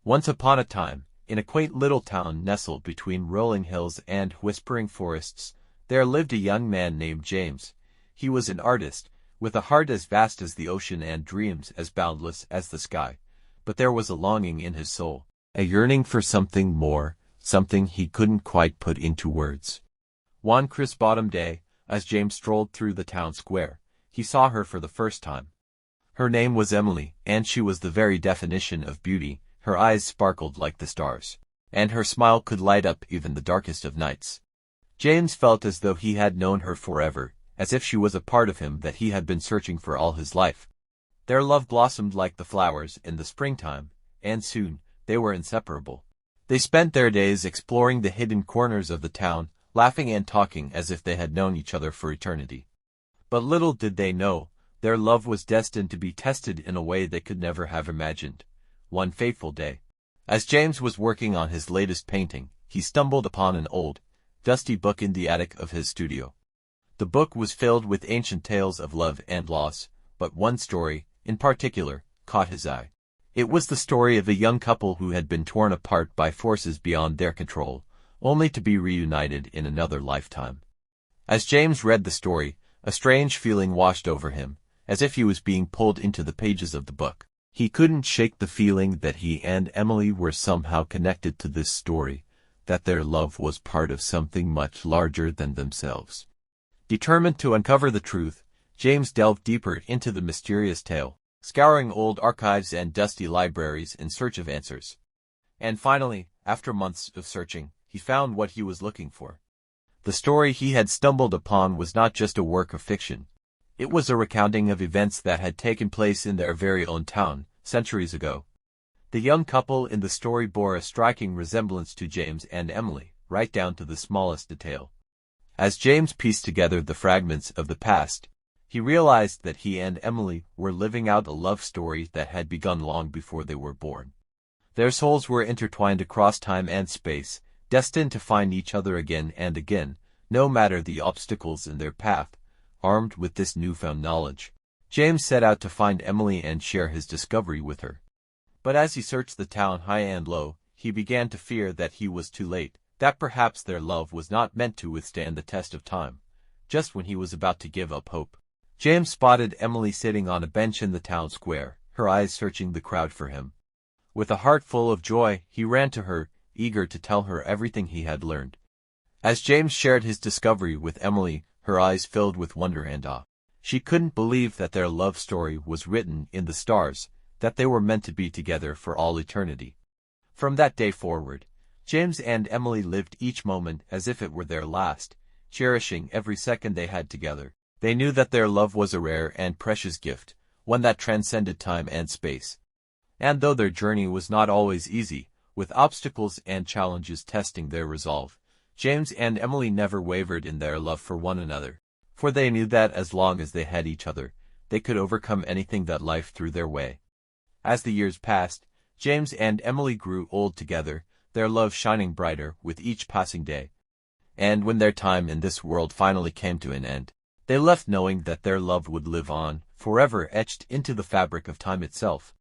Once upon a time, in a quaint little town nestled between rolling hills and whispering forests, there lived a young man named James. He was an artist, with a heart as vast as the ocean and dreams as boundless as the sky. But there was a longing in his soul, a yearning for something more, something he couldn't quite put into words. One crisp autumn day, as James strolled through the town square, he saw her for the first time. Her name was Emily, and she was the very definition of beauty. Her eyes sparkled like the stars, and her smile could light up even the darkest of nights. James felt as though he had known her forever, as if she was a part of him that he had been searching for all his life. Their love blossomed like the flowers in the springtime, and soon they were inseparable. They spent their days exploring the hidden corners of the town, laughing and talking as if they had known each other for eternity. But little did they know, their love was destined to be tested in a way they could never have imagined. One fateful day, as James was working on his latest painting, he stumbled upon an old, dusty book in the attic of his studio. The book was filled with ancient tales of love and loss, but one story, in particular, caught his eye. It was the story of a young couple who had been torn apart by forces beyond their control, only to be reunited in another lifetime. As James read the story, a strange feeling washed over him, as if he was being pulled into the pages of the book. He couldn't shake the feeling that he and Emily were somehow connected to this story, that their love was part of something much larger than themselves. Determined to uncover the truth, James delved deeper into the mysterious tale, scouring old archives and dusty libraries in search of answers. And finally, after months of searching, he found what he was looking for. The story he had stumbled upon was not just a work of fiction. It was a recounting of events that had taken place in their very own town, centuries ago. The young couple in the story bore a striking resemblance to James and Emily, right down to the smallest detail. As James pieced together the fragments of the past, he realized that he and Emily were living out a love story that had begun long before they were born. Their souls were intertwined across time and space, destined to find each other again and again, no matter the obstacles in their path. Armed with this newfound knowledge, James set out to find Emily and share his discovery with her. But as he searched the town high and low, he began to fear that he was too late, that perhaps their love was not meant to withstand the test of time. Just when he was about to give up hope, James spotted Emily sitting on a bench in the town square, her eyes searching the crowd for him. With a heart full of joy, he ran to her, eager to tell her everything he had learned. As James shared his discovery with Emily, her eyes filled with wonder and awe. She couldn't believe that their love story was written in the stars, that they were meant to be together for all eternity. From that day forward, James and Emily lived each moment as if it were their last, cherishing every second they had together. They knew that their love was a rare and precious gift, one that transcended time and space. And though their journey was not always easy, with obstacles and challenges testing their resolve, James and Emily never wavered in their love for one another, for they knew that as long as they had each other, they could overcome anything that life threw their way. As the years passed, James and Emily grew old together, their love shining brighter with each passing day. And when their time in this world finally came to an end, they left knowing that their love would live on, forever etched into the fabric of time itself.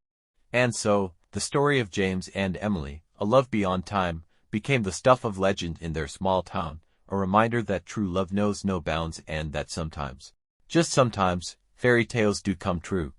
And so, the story of James and Emily, a love beyond time, became the stuff of legend in their small town, a reminder that true love knows no bounds and that sometimes, just sometimes, fairy tales do come true.